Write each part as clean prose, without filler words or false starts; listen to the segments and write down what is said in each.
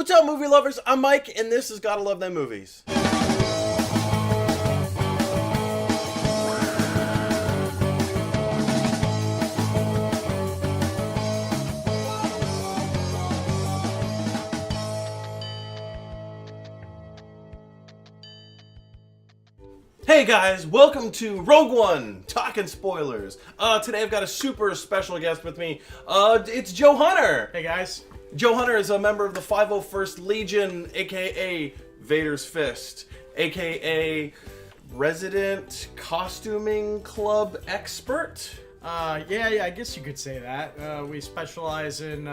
What's up, movie lovers? I'm Mike, and this is Gotta Love Them Movies. Hey guys, welcome to Rogue One, Talkin Spoilers. Today I've got a super special guest with me. It's Joe Hunter. Hey guys. Joe Hunter is a member of the 501st Legion, aka Vader's Fist, aka Resident Costuming Club Expert. Yeah, I guess you could say that. We specialize in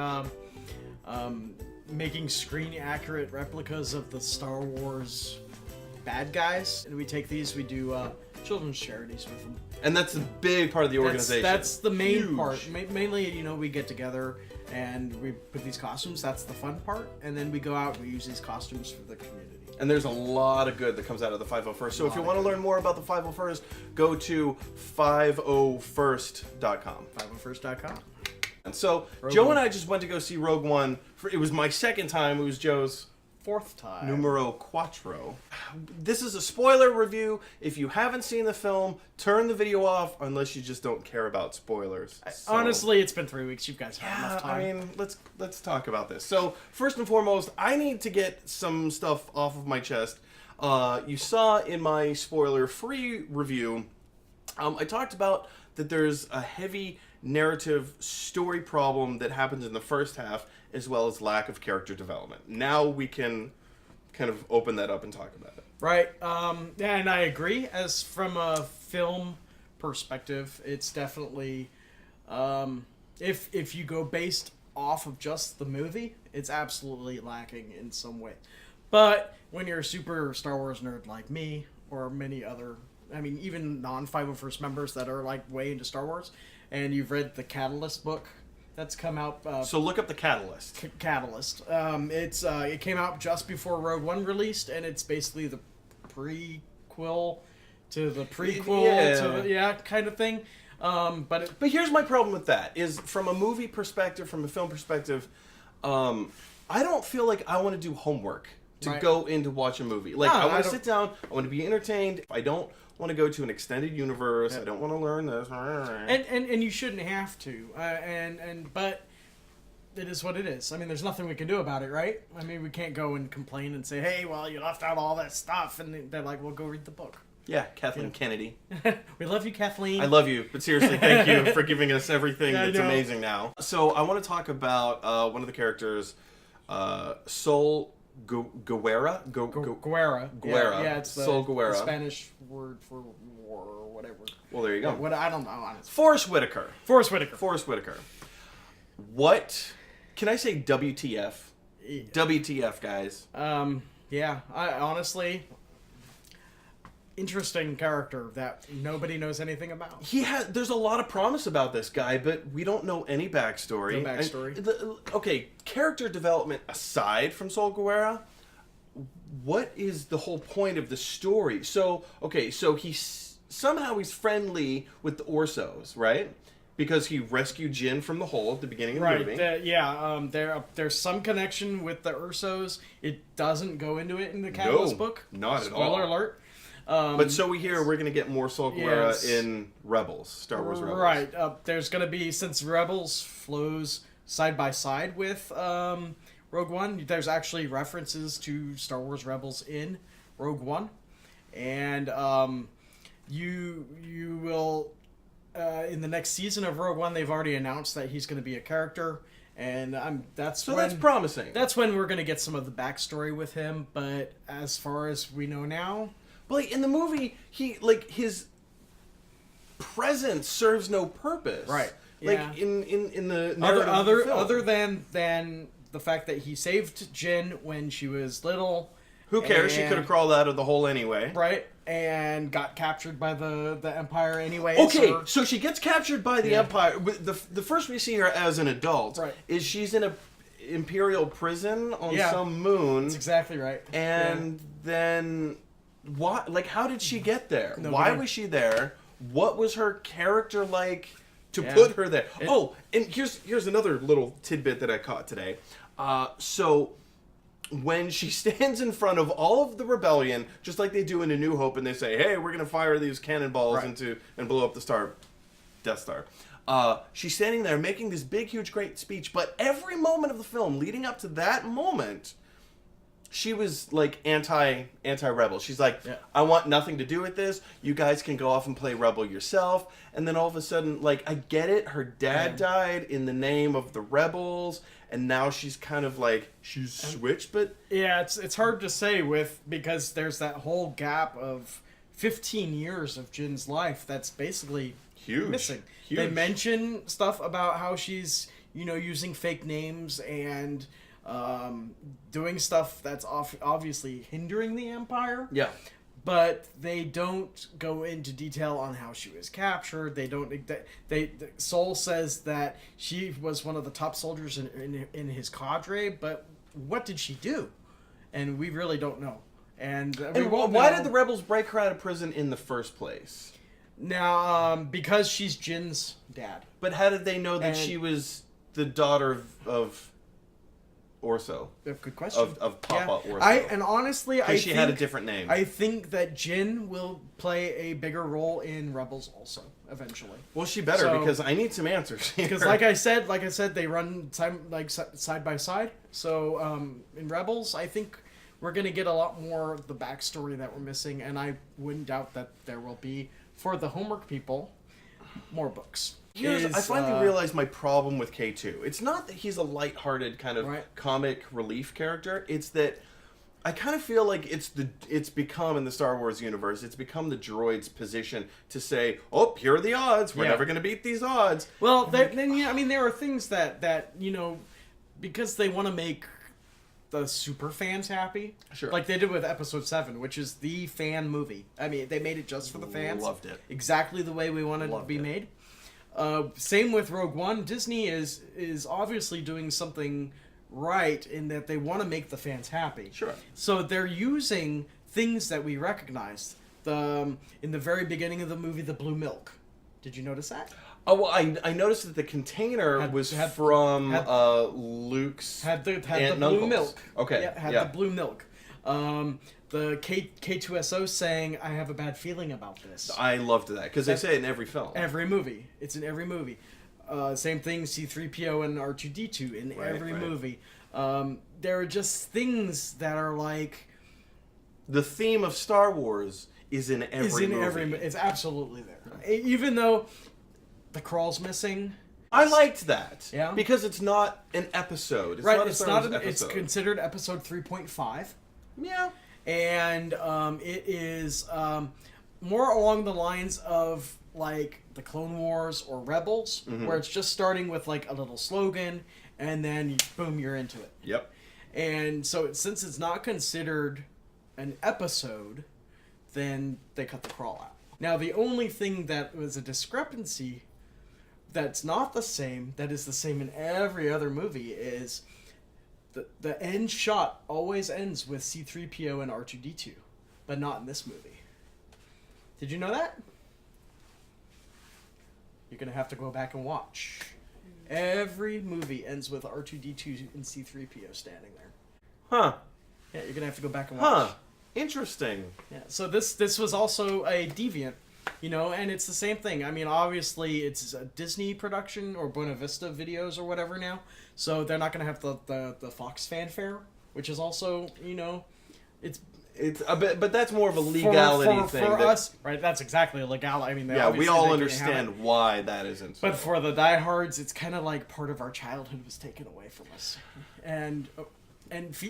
making screen-accurate replicas of the Star Wars bad guys, and we take these, we do children's charities with them. And that's a big part of the organization. That's the main part. Mainly, we get together and we put these costumes. That's the fun part. And then we go out and we use these costumes for the community. And there's a lot of good that comes out of the 501st. So if you want to learn more about the 501st, go to 501st.com. 501st.com. And so Joe and I just went to go see Rogue One. It was my second time. It was Joe's fourth time. Numero quattro. This is a spoiler review. If you haven't seen the film, turn the video off unless you just don't care about spoilers. Honestly, it's been 3 weeks. You guys have enough time. I mean, let's talk about this. So, first and foremost, I need to get some stuff off of my chest. You saw in my spoiler-free review, I talked about that there's a heavy narrative story problem that happens in the first half, as well as lack of character development. Now we can kind of open that up and talk about it. Right. And I agree. As from a film perspective, it's definitely if you go based off of just the movie, it's absolutely lacking in some way. But when you're a super Star Wars nerd like me, or many other, even non-501st members that are like way into Star Wars, and you've read the Catalyst book that's come out. So look up the Catalyst. Catalyst. It came out just before Rogue One released, and it's basically the prequel to the prequel kind of thing. But here's my problem with that: is from a movie perspective, from a film perspective, I don't feel like I want to do homework to go in to watch a movie. Like I want to sit down, I want to be entertained. I don't want to go to an extended universe. I don't want to learn this. And you shouldn't have to. But it is what it is. There's nothing we can do about it, right? We can't go and complain and say, hey, well, you left out all that stuff. And they're like, well, go read the book. Yeah, Kathleen Kennedy. We love you, Kathleen. I love you, but seriously, thank you for giving us everything that's amazing now. So I want to talk about one of the characters, Sol Guerra. Guerra. Yeah, it's the Spanish word for war or whatever. Well, there you go. What I don't know, honestly. Forrest Whitaker. What can I say? WTF? Yeah. WTF, guys. Yeah. I honestly, interesting character that nobody knows anything about. There's a lot of promise about this guy, but we don't know any backstory. No backstory. Okay, character development aside from Sol Guerra, what is the whole point of the story? So somehow he's friendly with the Orsos, right? Because he rescued Jyn from the hole at the beginning of the movie. There's some connection with the Ursos. It doesn't go into it in the Catalyst book. Not at all. Spoiler alert. But so we hear we're going to get more Sol Guerra in Rebels, Star Wars Rebels. Right. There's going to be, since Rebels flows side by side with Rogue One, there's actually references to Star Wars Rebels in Rogue One. And you will, in the next season of Rogue One, they've already announced that he's going to be a character. And that's promising. That's when we're going to get some of the backstory with him. But as far as we know now, but in the movie, his presence serves no purpose. Right. Like in the narrative of the film. Other than the fact that he saved Jyn when she was little. Who cares? She could have crawled out of the hole anyway. Right. And got captured by the Empire anyway. Okay, so she gets captured by the Empire. The first we see her as an adult is she's in a Imperial prison on some moon. That's exactly right. And then what? Like, how did she get there? Why was she there? What was her character like to put her there? And here's another little tidbit that I caught today. So when she stands in front of all of the rebellion, just like they do in A New Hope, and they say, "Hey, we're gonna fire these cannonballs into and blow up the Death Star." She's standing there making this big, huge, great speech, but every moment of the film leading up to that moment, she was like anti-rebel. She's like, I want nothing to do with this. You guys can go off and play rebel yourself. And then all of a sudden, like, I get it. Her dad died in the name of the rebels, and now she's kind of like she's switched. But yeah, it's hard to say because there's that whole gap of 15 years of Jin's life that's basically missing. Huge. They mention stuff about how she's using fake names and doing stuff that's obviously hindering the Empire. Yeah. But they don't go into detail on how she was captured. They don't. Soul says that she was one of the top soldiers in his cadre, but what did she do? And we really don't know. And why did the rebels break her out of prison in the first place? Now, because she's Jin's dad. But how did they know that she was the daughter of Orso? Good question. Of Papa Orso. And honestly, I think she had a different name. I think that Jin will play a bigger role in Rebels also eventually. Well, she better, because I need some answers here. Because like I said, they run side by side. So in Rebels, I think we're gonna get a lot more of the backstory that we're missing, and I wouldn't doubt that there will be, for the homework people, more books. I finally realized my problem with K2. It's not that he's a lighthearted kind of comic relief character. It's that I kind of feel like it's become, in the Star Wars universe, it's become the droid's position to say, "Oh, here are the odds. We're never going to beat these odds." Well, there are things that because they want to make the super fans happy. Sure. Like they did with Episode 7, which is the fan movie. I mean, they made it just for the fans. Loved it. Exactly the way we wanted it to be made. Same with Rogue One. Disney is obviously doing something right in that they want to make the fans happy. Sure. So they're using things that we recognized. In the very beginning of the movie, the blue milk. Did you notice that? Oh, well, I noticed that the container was from Luke's had the aunt blue and milk. Okay. Yeah, the blue milk. The K2SO saying, "I have a bad feeling about this." I loved that because they say it in every film. Every movie. It's in every movie. Same thing, C-3PO and R2-D2 in every movie. There are just things that are like... The theme of Star Wars is in every movie. It's absolutely there. Even though the crawl's missing... I liked that. Yeah? Because it's not an episode. It's not episode. It's considered episode 3.5. Yeah. And it is more along the lines of like the Clone Wars or Rebels, where it's just starting with like a little slogan, and then boom, you're into it. Yep. And so since it's not considered an episode, then they cut the crawl out. Now the only thing that was a discrepancy that's not the same, that is the same in every other movie, is the end shot always ends with C-3PO and R2-D2, but not in this movie. Did you know that? You're going to have to go back and watch. Every movie ends with R2-D2 and C-3PO standing there. Huh. Yeah, you're going to have to go back and watch. Huh. Interesting. Yeah, so this was also a deviant, and it's the same thing. I mean, obviously, it's a Disney production or Buena Vista Videos or whatever now, so they're not going to have the Fox fanfare, which is also, it's a bit, but that's more of a legality thing for us, right? That's exactly a legality. I mean, we all understand why that isn't. But for the diehards, it's kind of like part of our childhood was taken away from us, and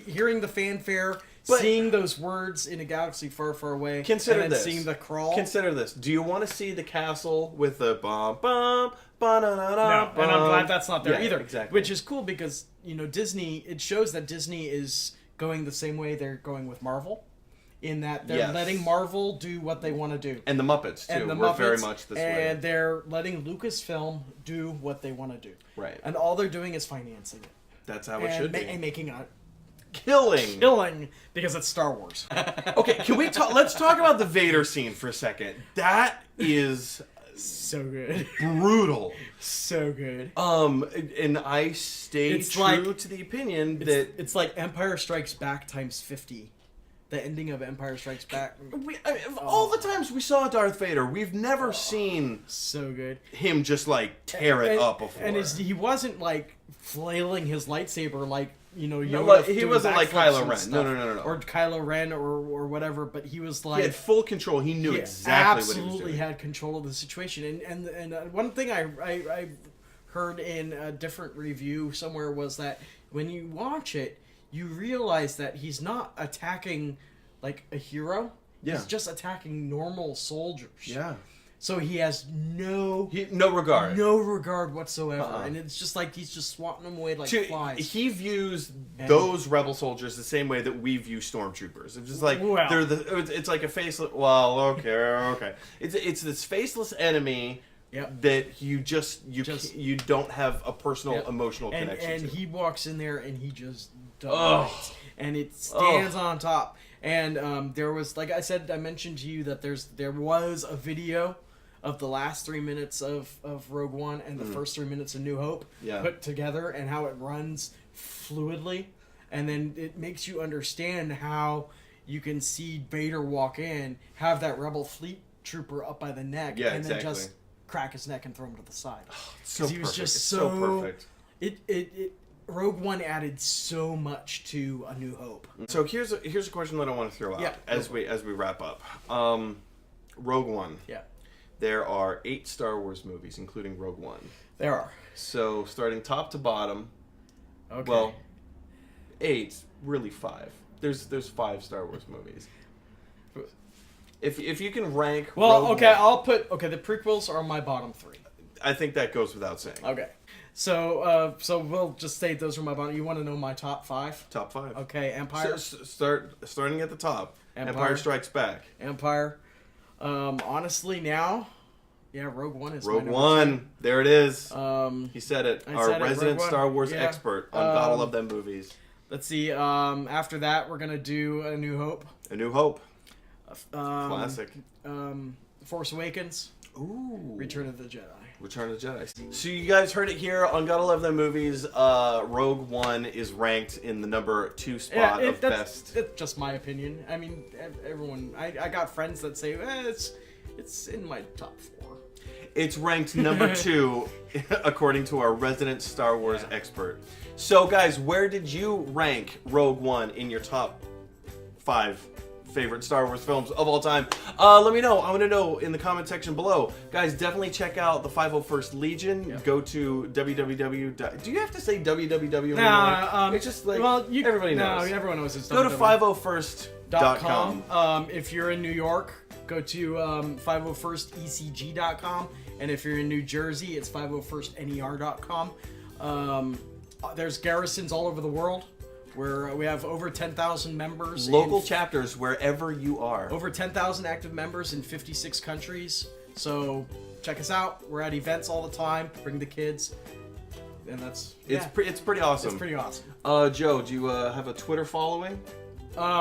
hearing the fanfare, seeing those words in a galaxy far, far away, consider this. Seeing the crawl. Consider this. Do you want to see the castle with the bum bum ba-na-na-na? No, and I'm glad that's not there either. Exactly. Which is cool because Disney. It shows that Disney is going the same way they're going with Marvel, in that they're letting Marvel do what they want to do, and the Muppets too. We're very much this way. And they're letting Lucasfilm do what they want to do. Right. And all they're doing is financing it. That's how it should be. And making a killing because it's Star Wars. Okay, can we talk? Let's talk about the Vader scene for a second. That is So good. Brutal. So good. And I stayed true to the opinion that it's like Empire Strikes Back times 50. The ending of Empire Strikes Back. All the times we saw Darth Vader, we've never seen so good him just like tear it up before. And he wasn't like flailing his lightsaber like, you know, he wasn't like Kylo Ren. No. Or Kylo Ren or whatever, but he was like... He had full control. He knew exactly what he was doing. Absolutely had control of the situation. And one thing I heard in a different review somewhere was that when you watch it, you realize that he's not attacking like a hero. Yeah. He's just attacking normal soldiers. Yeah. So he has no regard. No regard whatsoever. And it's just like he's just swatting them away like flies. He views those rebel soldiers the same way that we view stormtroopers. It's just like it's like a faceless. Well, okay. It's this faceless enemy. Yep. That you don't have a personal emotional connection and to. He walks in there and he just dominates. And it stands on top. And there was, like I said, I mentioned to you that there was a video of the last 3 minutes of Rogue One and the first 3 minutes of New Hope put together, and how it runs fluidly. And then it makes you understand how you can see Vader walk in, have that rebel fleet trooper up by the neck, and then just crack his neck and throw him to the side. Because he was just so perfect. Rogue One added so much to A New Hope. So here's a question that I want to throw out as we wrap up. Rogue One. Yeah. There are 8 Star Wars movies, including Rogue One. There are. So starting top to bottom. Okay. Well, 8, really 5. There's 5 Star Wars movies. If you can rank. Well, Rogue okay, One, the prequels are my bottom 3. I think that goes without saying. Okay. So we'll just say those are my bottom. You want to know my top 5? Top 5. Okay, Empire. Starting at the top. Empire Strikes Back. Empire. Honestly, now, Rogue One is Rogue One. There it is. He said it. Our resident Rogue Star Wars One. expert on Gotta Love Them movies. Let's see. After that, we're gonna do A New Hope. A New Hope. Classic. Force Awakens. Ooh. Return of the Jedi. Return of the Jedi. So you guys heard it here on Gotta Love Them movies. Rogue One is ranked in the number 2 spot of best. That's just my opinion. I mean, everyone. I got friends that say it's in my top 4. It's ranked number 2 according to our resident Star Wars expert. So guys, where did you rank Rogue One in your top 5 favorite Star Wars films of all time? Let me know. I want to know in the comment section below. Guys, definitely check out the 501st Legion. Yep. Go to www. Do you have to say www? Nah, it's just like everybody knows. No, everyone knows it's go to 501st.com. If you're in New York, go to 501stecg.com. And if you're in New Jersey, it's 501stner.com. There's garrisons all over the world. We have over 10,000 members. Local chapters wherever you are. Over 10,000 active members in 56 countries. So check us out. We're at events all the time. Bring the kids. And that's... It's pretty awesome. It's pretty awesome. Joe, do you have a Twitter following?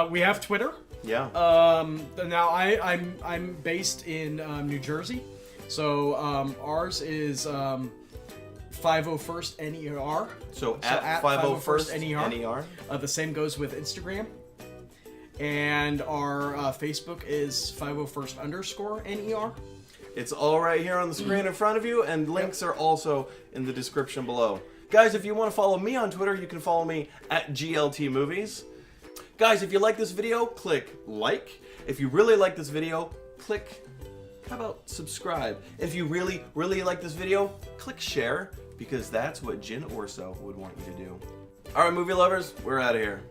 We have Twitter. Yeah. Now I'm based in New Jersey. So ours is 501st NER. So at 501st NER. The same goes with Instagram. And our Facebook is 501st_NER. It's all right here on the screen in front of you, and links are also in the description below. Guys, if you want to follow me on Twitter, you can follow me at GLT Movies. Guys, if you like this video, click like. If you really like this video, click, how about subscribe? If you really, really like this video, click share, because that's what Jin Orso would want you to do. Alright, movie lovers, we're out of here.